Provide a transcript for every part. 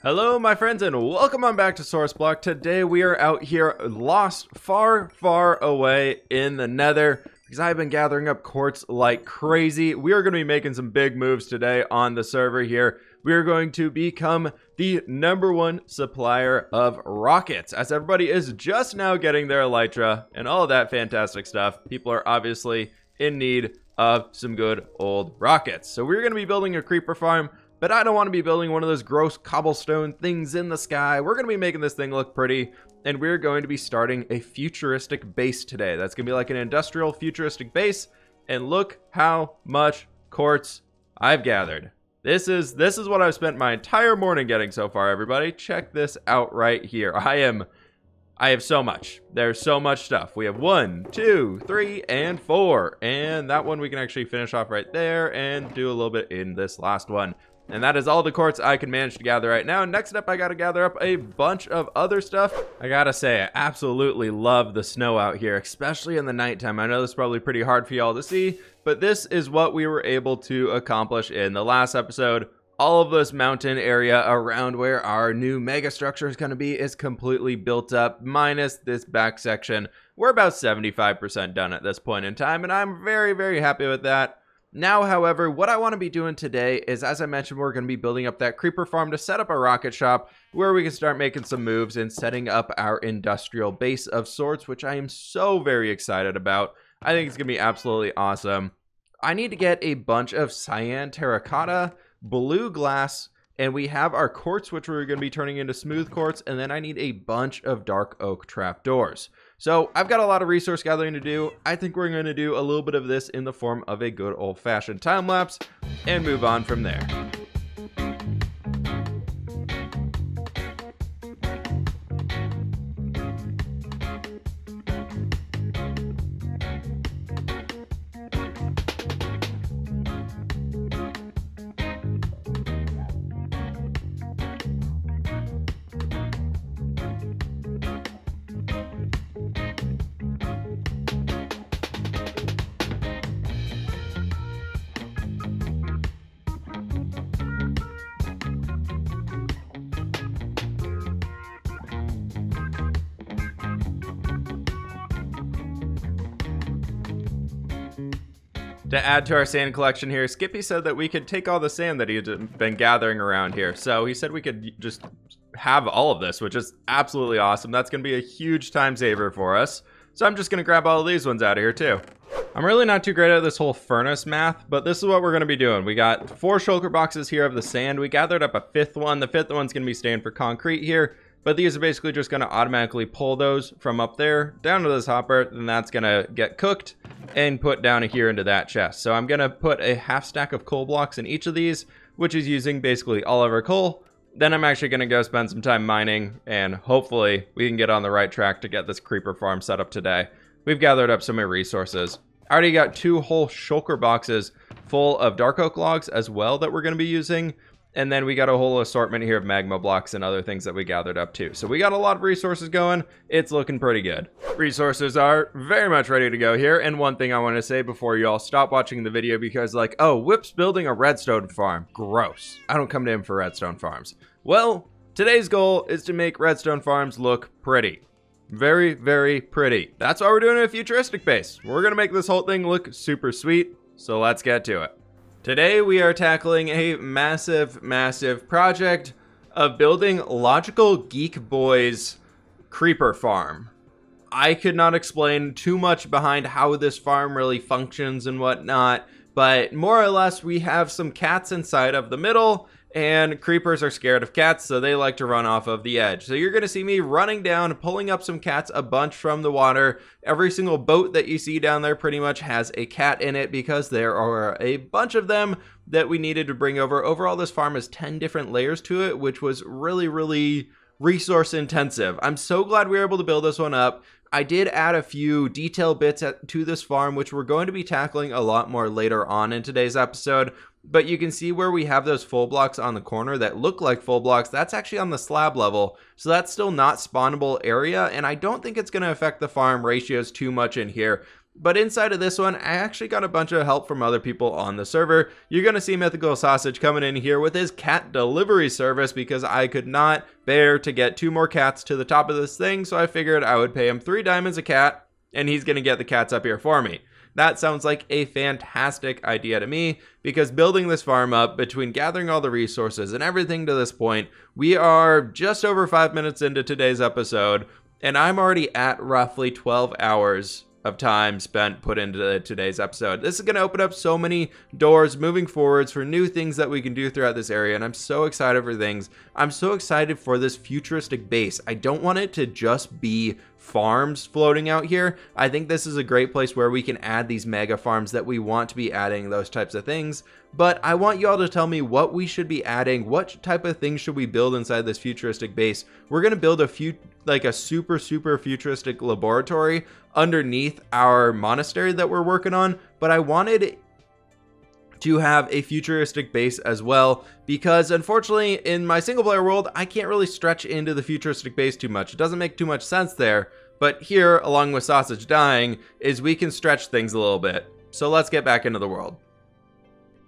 Hello my friends and welcome on back to SourceBlock. Today we are out here lost far away in the nether because I've been gathering up quartz like crazy. We are going to be making some big moves today on the server here. We are going to become the #1 supplier of rockets, as everybody is just now getting their elytra and all of that fantastic stuff. People are obviously in need of some good old rockets. So we're going to be building a creeper farm. But I don't want to be building one of those gross cobblestone things in the sky. We're going to be making this thing look pretty. And we're going to be starting a futuristic base today. That's going to be like an industrial futuristic base. And look how much quartz I've gathered. This is what I've spent my entire morning getting so far, everybody. Check this out right here. I have so much. There's so much stuff. We have 1, 2, 3, and 4. And that one we can actually finish off right there and do a little bit in this last one. And that is all the quartz I can manage to gather right now. Next up, I gotta gather up a bunch of other stuff. I gotta say, I absolutely love the snow out here, especially in the nighttime. I know this is probably pretty hard for y'all to see, but this is what we were able to accomplish in the last episode. All of this mountain area around where our new mega structure is gonna be is completely built up, minus this back section. We're about 75% done at this point in time, and I'm very happy with that. Now, however, what I want to be doing today is, as I mentioned, we're going to be building up that creeper farm to set up a rocket shop where we can start making some moves and setting up our industrial base of sorts, which I am so very excited about. I think it's going to be absolutely awesome. I need to get a bunch of cyan terracotta, blue glass, and we have our quartz, which we're going to be turning into smooth quartz, and then I need a bunch of dark oak trapdoors. So I've got a lot of resource gathering to do. I think we're going to do a little bit of this in the form of a good old-fashioned time lapse and move on from there. To add to our sand collection here, Skippy said that we could take all the sand that he had been gathering around here. So he said we could just have all of this, which is absolutely awesome. That's going to be a huge time saver for us. So I'm just going to grab all of these ones out of here too. I'm really not too great at this whole furnace math, but this is what we're going to be doing. We got 4 shulker boxes here of the sand. We gathered up a 5th one. The 5th one's going to be staying for concrete here. But these are basically just going to automatically pull those from up there down to this hopper. Then that's going to get cooked and put down here into that chest. So I'm going to put a half stack of coal blocks in each of these, which is using basically all of our coal. Then I'm actually going to go spend some time mining, and hopefully we can get on the right track to get this creeper farm set up today. We've gathered up so many resources. I already got 2 whole shulker boxes full of dark oak logs as well that we're going to be using. And then we got a whole assortment here of magma blocks and other things that we gathered up too. So we got a lot of resources going. It's looking pretty good. Resources are very much ready to go here. And one thing I want to say before you all stop watching the video, because like, oh, Whip's building a redstone farm. Gross. I don't come to him for redstone farms. Well, today's goal is to make redstone farms look pretty. Very pretty. That's why we're doing a futuristic base. We're going to make this whole thing look super sweet. So let's get to it. Today we are tackling a massive project of building Logical Geek Boy's creeper farm. I could not explain too much behind how this farm really functions and whatnot, but more or less we have some cats inside of the middle, and creepers are scared of cats, so they like to run off of the edge. So you're going to see me running down, pulling up some cats a bunch from the water. Every single boat that you see down there pretty much has a cat in it because there are a bunch of them that we needed to bring over. Overall, this farm has 10 different layers to it, which was really resource intensive. I'm so glad we were able to build this one up. I did add a few detail bits to this farm, which we're going to be tackling a lot more later on in today's episode. But you can see where we have those full blocks on the corner that look like full blocks. That's actually on the slab level. So that's still not spawnable area. And I don't think it's going to affect the farm ratios too much in here. But inside of this one, I actually got a bunch of help from other people on the server. You're going to see Mythical Sausage coming in here with his cat delivery service because I could not bear to get 2 more cats to the top of this thing. So I figured I would pay him 3 diamonds a cat and he's going to get the cats up here for me. That sounds like a fantastic idea to me because building this farm up between gathering all the resources and everything to this point, we are just over 5 minutes into today's episode and I'm already at roughly 12 hours of time spent put into today's episode. This is going to open up so many doors moving forwards for new things that we can do throughout this area, and I'm so excited for things. I'm so excited for this futuristic base. I don't want it to just be farms floating out here. I think this is a great place where we can add these mega farms that we want to be adding, those types of things. But I want you all to tell me what we should be adding. What type of things should we build inside this futuristic base? We're going to build a super futuristic laboratory underneath our monastery that we're working on, but I wanted to have a futuristic base as well because unfortunately in my single player world I can't really stretch into the futuristic base too much. It doesn't make too much sense there, but here along with Sausage dying is we can stretch things a little bit. So let's get back into the world.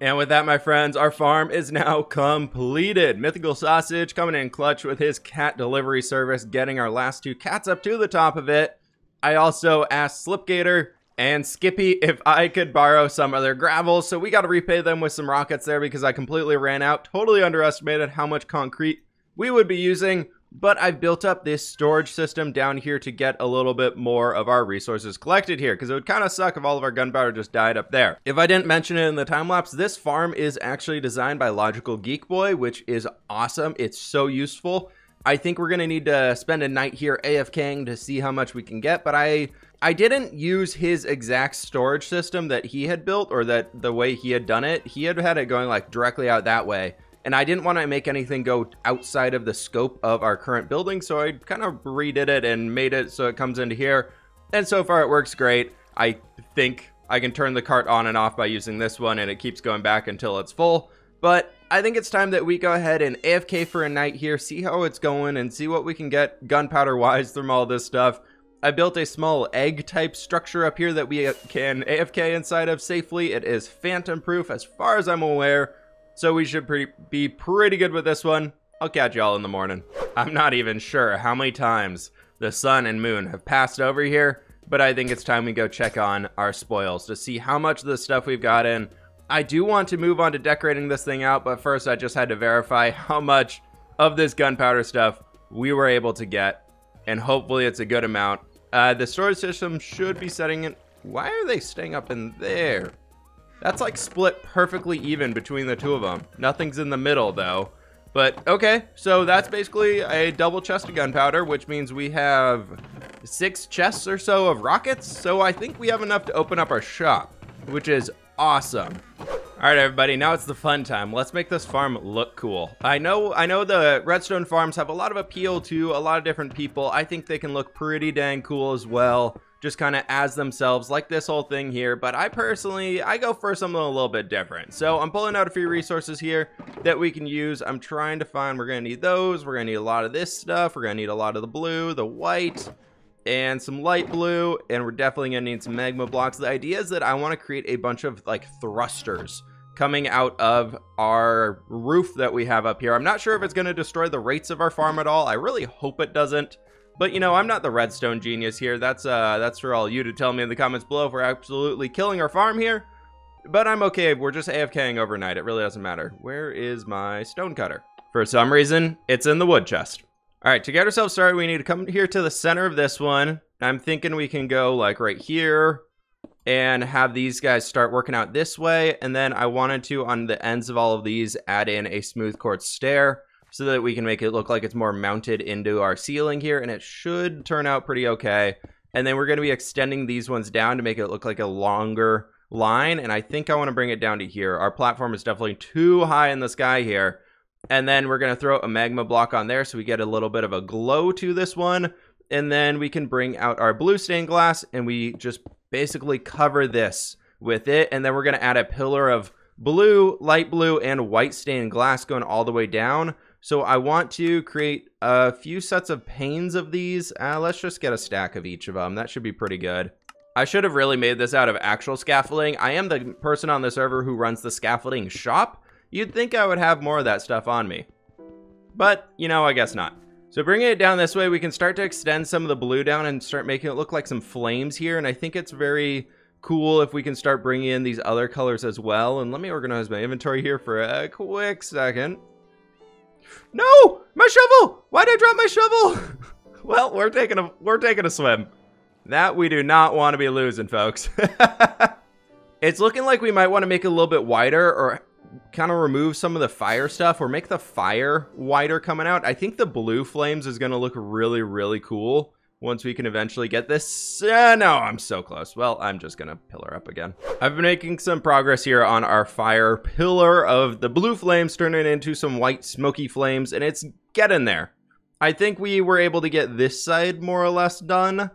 And with that, my friends, our farm is now completed. Mythical Sausage coming in clutch with his cat delivery service, getting our last 2 cats up to the top of it. I also asked Slipgator and Skippy if I could borrow some of their gravel, so we got to repay them with some rockets there because I completely ran out. Totally underestimated how much concrete we would be using, but I've built up this storage system down here to get a little bit more of our resources collected here because it would kind of suck if all of our gunpowder just died up there. If I didn't mention it in the time lapse, this farm is actually designed by Logical Geek Boy, which is awesome. It's so useful. I think we're going to need to spend a night here AFKing to see how much we can get, but I didn't use his exact storage system that he had built or that the way he had done it. He had it going like directly out that way, and I didn't want to make anything go outside of the scope of our current building, so I kind of redid it and made it so it comes into here, and so far it works great. I think I can turn the cart on and off by using this one, and it keeps going back until it's full, but I think it's time that we go ahead and AFK for a night here, see how it's going, and see what we can get gunpowder-wise from all this stuff. I built a small egg-type structure up here that we can AFK inside of safely. It is phantom-proof as far as I'm aware, so we should be pretty good with this one. I'll catch y'all in the morning. I'm not even sure how many times the sun and moon have passed over here, but I think it's time we go check on our spoils to see how much of the stuff we've got in. I do want to move on to decorating this thing out, but first I just had to verify how much of this gunpowder stuff we were able to get, and hopefully it's a good amount. The storage system should be setting it. Why are they staying up in there? That's like split perfectly even between the 2 of them. Nothing's in the middle though. But okay, so that's basically a double chest of gunpowder, which means we have 6 chests or so of rockets. So I think we have enough to open up our shop, which is awesome. All right, everybody, now it's the fun time. Let's make this farm look cool. I know the redstone farms have a lot of appeal to a lot of different people. I think they can look pretty dang cool as well, just kind of as themselves, like this whole thing here. But I go for something a little bit different. So I'm pulling out a few resources here that we can use. I'm trying to find, we're gonna need those. We're gonna need a lot of this stuff. We're gonna need a lot of the blue, the white, and some light blue, and we're definitely gonna need some magma blocks. The idea is that I want to create a bunch of like thrusters coming out of our roof that we have up here. I'm not sure if it's going to destroy the rates of our farm at all. I really hope it doesn't, but you know, I'm not the redstone genius here. That's for all you to tell me in the comments below if we're absolutely killing our farm here, but I'm okay. We're just AFKing overnight. It really doesn't matter. Where is my stone cutter? For some reason it's in the wood chest. All right, to get ourselves started, we need to come here to the center of this one. I'm thinking we can go like right here and have these guys start working out this way. And then I wanted to, on the ends of all of these, add in a smooth quartz stair so that we can make it look like it's more mounted into our ceiling here. And it should turn out pretty okay. And then we're going to be extending these ones down to make it look like a longer line. And I think I want to bring it down to here. Our platform is definitely too high in the sky here. And then we're going to throw a magma block on there so we get a little bit of a glow to this one. And then we can bring out our blue stained glass and we just basically cover this with it. And then we're going to add a pillar of blue, light blue, and white stained glass going all the way down. So I want to create a few sets of panes of these. Let's just get a stack of each of them. That should be pretty good. I should have really made this out of actual scaffolding. I am the person on the server who runs the scaffolding shop. You'd think I would have more of that stuff on me. But, you know, I guess not. So bringing it down this way, we can start to extend some of the blue down and start making it look like some flames here. And I think it's very cool if we can start bringing in these other colors as well. And let me organize my inventory here for a quick second. No! My shovel! Why'd I drop my shovel? Well, we're taking a swim. That we do not want to be losing, folks. It's looking like we might want to make it a little bit wider or kind of remove some of the fire stuff or make the fire wider coming out. I think the blue flames is going to look really, really cool once we can eventually get this. No, I'm so close. Well, I'm just going to pillar up again. I've been making some progress here on our fire pillar of the blue flames turning into some white smoky flames, and it's getting there. I think we were able to get this side more or less done.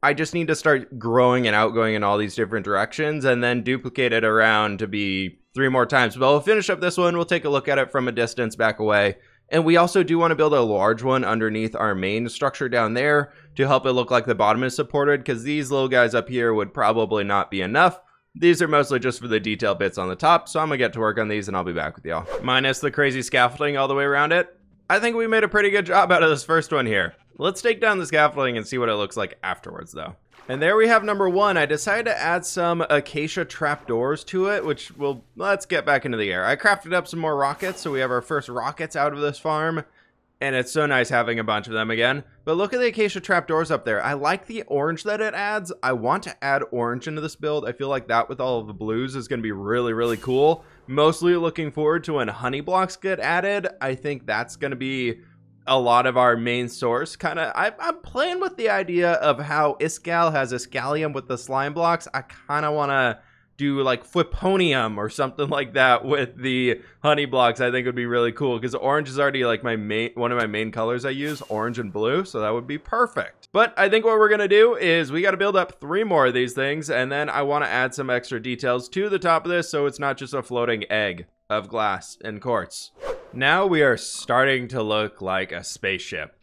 I just need to start growing and outgoing in all these different directions and then duplicate it around to be 3 more times. But we'll finish up this one. We'll take a look at it from a distance back away. And we also do want to build a large one underneath our main structure down there to help it look like the bottom is supported, because these little guys up here would probably not be enough. These are mostly just for the detail bits on the top, so I'm going to get to work on these and I'll be back with y'all. Minus the crazy scaffolding all the way around it. I think we made a pretty good job out of this first one here. Let's take down the scaffolding and see what it looks like afterwards, though. And there we have number 1. I decided to add some acacia trapdoors to it, which will, let's get back into the air. I crafted up some more rockets, so we have our first rockets out of this farm. And it's so nice having a bunch of them again. But look at the acacia trapdoors up there. I like the orange that it adds. I want to add orange into this build. I feel like that with all of the blues is going to be really, really cool. Mostly looking forward to when honey blocks get added. I think that's going to be a lot of our main source. I'm playing with the idea of how Iskall has Iskalium with the slime blocks. I kind of want to do like Fliponium or something like that with the honey blocks. I think would be really cool because orange is already like one of my main colors I use, orange and blue, so that would be perfect. But I think what we're gonna do is we got to build up 3 more of these things, and then I want to add some extra details to the top of this so it's not just a floating egg of glass and quartz. Now we are starting to look like a spaceship.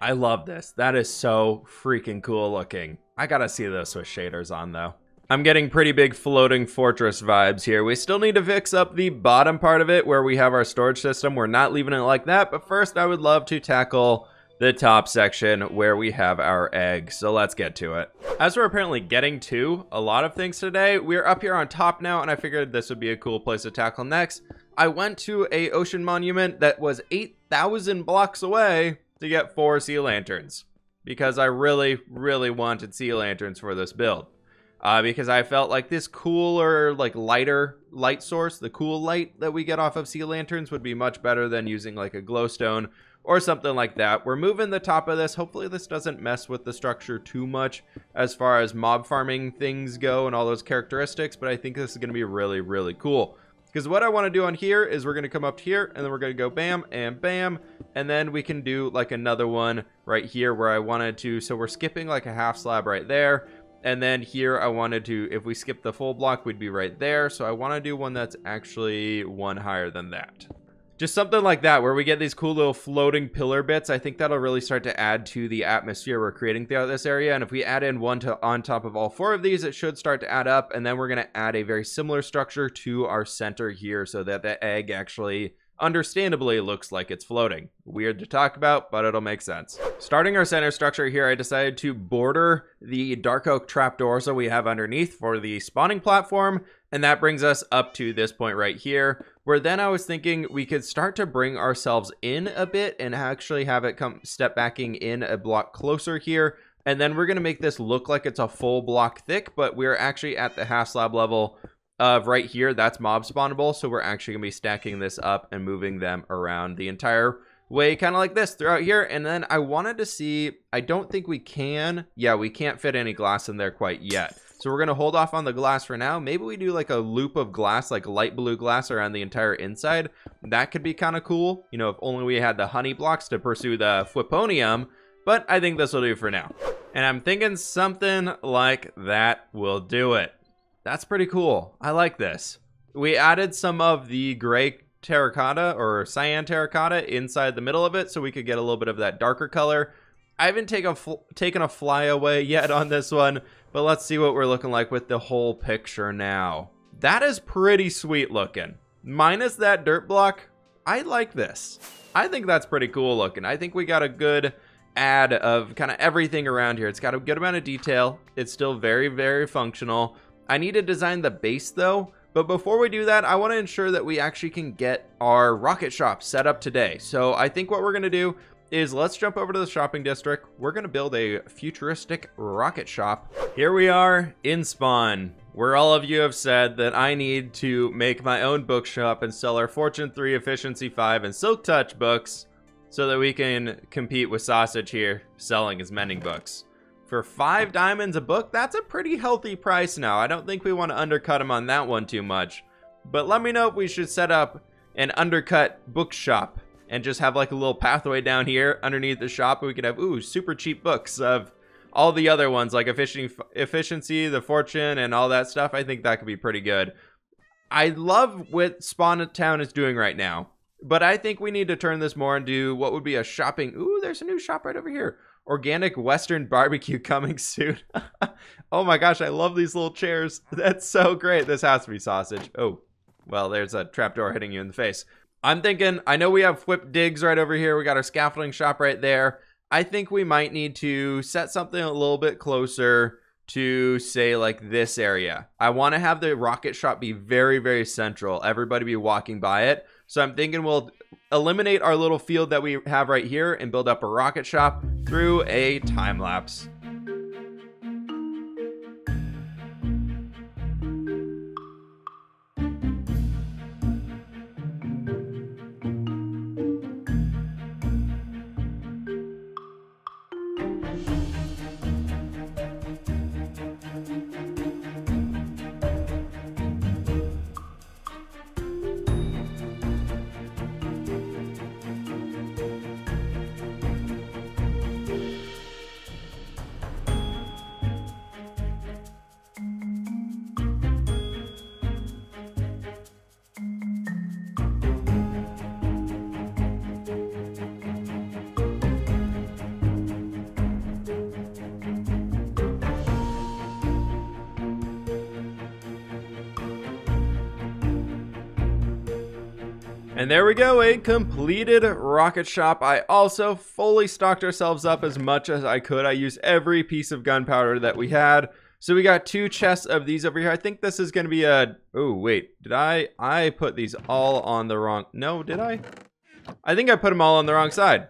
I love this. That is so freaking cool looking. I gotta see this with shaders on though. I'm getting pretty big floating fortress vibes here. We still need to fix up the bottom part of it where we have our storage system. We're not leaving it like that, but first I would love to tackle the top section where we have our egg. So let's get to it. As we're apparently getting to a lot of things today, we're up here on top now, and I figured this would be a cool place to tackle next. I went to a ocean monument that was 8,000 blocks away to get 4 sea lanterns because I really, really wanted sea lanterns for this build. Because I felt like this cooler, like lighter light source, the cool light that we get off of sea lanterns would be much better than using like a glowstone or something like that. We're moving the top of this. Hopefully this doesn't mess with the structure too much as far as mob farming things go and all those characteristics, but I think this is going to be really, really cool. Because what I want to do on here is we're going to come up here and then we're going to go bam and bam, and then we can do like another one right here where I wanted to. So we're skipping like a half slab right there. And then here I wanted to, if we skip the full block, we'd be right there. So I want to do one that's actually one higher than that. Just something like that where we get these cool little floating pillar bits. I think that'll really start to add to the atmosphere we're creating throughout this area. And if we add in one on top of all 4 of these, it should start to add up. And then we're going to add a very similar structure to our center here so that the egg actually understandably looks like it's floating. Weird to talk about, but it'll make sense. Starting our center structure here, I decided to border the dark oak trapdoors that we have underneath for the spawning platform, and that brings us up to this point right here, where then I was thinking we could start to bring ourselves in a bit and actually have it come step backing in a block closer here, and then we're going to make this look like it's a full block thick, but we're actually at the half slab level of right here. That's mob spawnable, so we're actually gonna be stacking this up and moving them around the entire way, kind of like this throughout here. And then I wanted to see, I don't think we can, yeah, we can't fit any glass in there quite yet, so we're gonna hold off on the glass for now. Maybe we do like a loop of glass, like light blue glass around the entire inside. That could be kind of cool, you know, if only we had the honey blocks to pursue the Fliponium, but I think this will do for now. And I'm thinking something like that will do it. That's pretty cool. I like this. We added some of the gray terracotta or cyan terracotta inside the middle of it so we could get a little bit of that darker color. I haven't taken a fly away yet on this one, But let's see what we're looking like with the whole picture now. That is pretty sweet looking. Minus that dirt block, I like this. I think that's pretty cool looking. I think we got a good add of kind of everything around here. It's got a good amount of detail. It's still very, very functional. I need to design the base though. But before we do that, I want to ensure that we actually can get our rocket shop set up today. So I think what we're going to do is let's jump over to the shopping district. We're going to build a futuristic rocket shop. Here we are in Spawn, where all of you have said that I need to make my own bookshop and sell our Fortune 3, Efficiency 5, and Silk Touch books so that we can compete with Sausage here, selling his mending books. For 5 diamonds a book, that's a pretty healthy price now. I don't think we want to undercut him on that one too much. But let me know if we should set up an undercut bookshop and just have like a little pathway down here underneath the shop. We could have, ooh, super cheap books of all the other ones like Efficiency, the Fortune, and all that stuff. I think that could be pretty good. I love what Spawn Town is doing right now, but I think we need to turn this more into what would be a shopping. Ooh, there's a new shop right over here. Organic Western barbecue coming soon. Oh my gosh, I love these little chairs. That's so great. This has to be Sausage. Oh, well, there's a trapdoor hitting you in the face. I'm thinking, I know we have Whip Digs right over here. We got our scaffolding shop right there. I think we might need to set something a little bit closer to, say, like this area. I want to have the rocket shop be very, very central. Everybody be walking by it. So I'm thinking we'll eliminate our little field that we have right here and build up a rocket shop through a time lapse. And there we go, a completed rocket shop. I also fully stocked ourselves up as much as I could. I used every piece of gunpowder that we had. So we got 2 chests of these over here. I think this is going to be a... Oh, wait. Did I put these all on the wrong... No, did I? I think I put them all on the wrong side.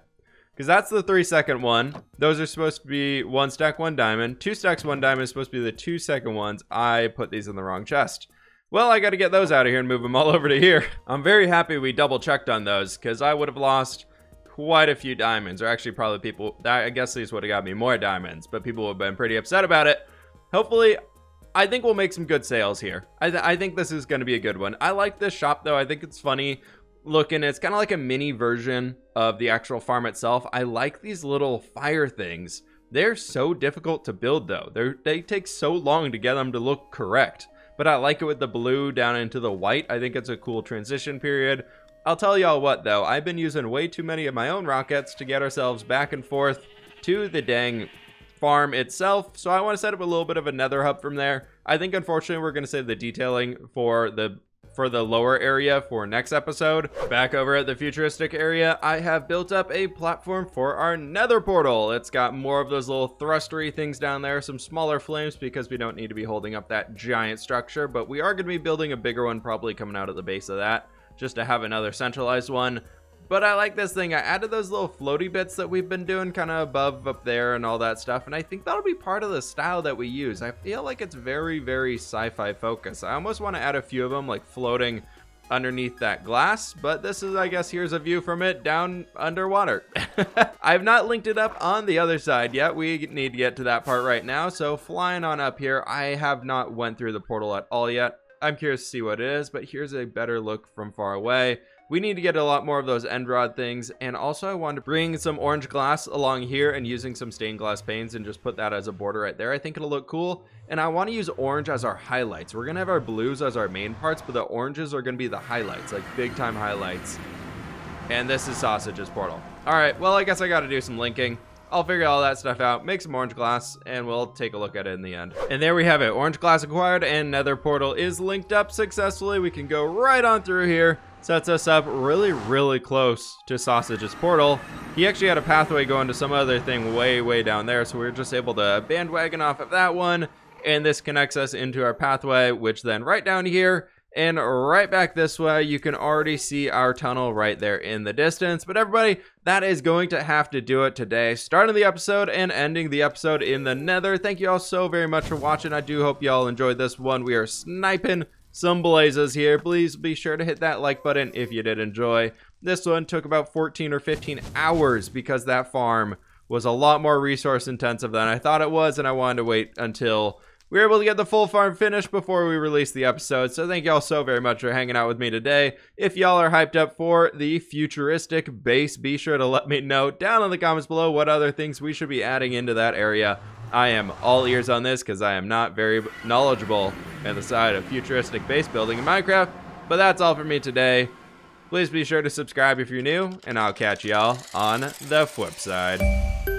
Because that's the 3-second one. Those are supposed to be 1 stack, 1 diamond. 2 stacks, 1 diamond is supposed to be the 2-second ones. I put these in the wrong chest. Well, I got to get those out of here and move them all over to here. I'm very happy we double checked on those because I would have lost quite a few diamonds. Or actually probably people, I guess these would have got me more diamonds, but people would have been pretty upset about it. Hopefully, I think we'll make some good sales here. I think this is going to be a good one. I like this shop though. I think it's funny looking. It's kind of like a mini version of the actual farm itself. I like these little fire things. They're so difficult to build though. They take so long to get them to look correct. But I like it with the blue down into the white. I think it's a cool transition period. I'll tell y'all what though, I've been using way too many of my own rockets to get ourselves back and forth to the dang farm itself. So I want to set up a little bit of a nether hub from there. I think unfortunately we're going to save the detailing for the lower area for next episode. Back over at the futuristic area, I have built up a platform for our nether portal. It's got more of those little thrustery things down there, some smaller flames because we don't need to be holding up that giant structure, but we are going to be building a bigger one probably coming out at the base of that just to have another centralized one. But I like this thing. I added those little floaty bits that we've been doing kind of above up there and all that stuff. And I think that'll be part of the style that we use. I feel like it's very, very sci-fi focused. I almost want to add a few of them like floating underneath that glass. But this is, I guess, here's a view from it down underwater. I have not linked it up on the other side yet. We need to get to that part right now. So flying on up here, I have not went through the portal at all yet. I'm curious to see what it is, but here's a better look from far away. We need to get a lot more of those end rod things, and also I wanted to bring some orange glass along here and using some stained glass panes and just put that as a border right there. I think it'll look cool, and I want to use orange as our highlights. We're going to have our blues as our main parts, but the oranges are going to be the highlights, like big time highlights. And this is Sausage's portal. All right, well, I guess I got to do some linking. I'll figure all that stuff out, make some orange glass, and we'll take a look at it in the end. And there we have it. Orange glass acquired and nether portal is linked up successfully. We can go right on through here. Sets us up really, really close to Sausage's portal. He actually had a pathway going to some other thing way, way down there, so we were just able to bandwagon off of that one, and this connects us into our pathway, which then right down here and right back this way, you can already see our tunnel right there in the distance. But everybody, that is going to have to do it today. Starting the episode and ending the episode in the nether. Thank you all so very much for watching. I do hope you all enjoyed this one. We are sniping some blazes here. Please be sure to hit that like button if you did enjoy. This one took about 14 or 15 hours because that farm was a lot more resource intensive than I thought it was, and I wanted to wait until we were able to get the full farm finished before we release the episode. So thank y'all so very much for hanging out with me today. If y'all are hyped up for the futuristic base, be sure to let me know down in the comments below what other things we should be adding into that area. I am all ears on this because I am not very knowledgeable in the side of futuristic base building in Minecraft. But that's all for me today. Please be sure to subscribe if you're new, and I'll catch y'all on the flip side.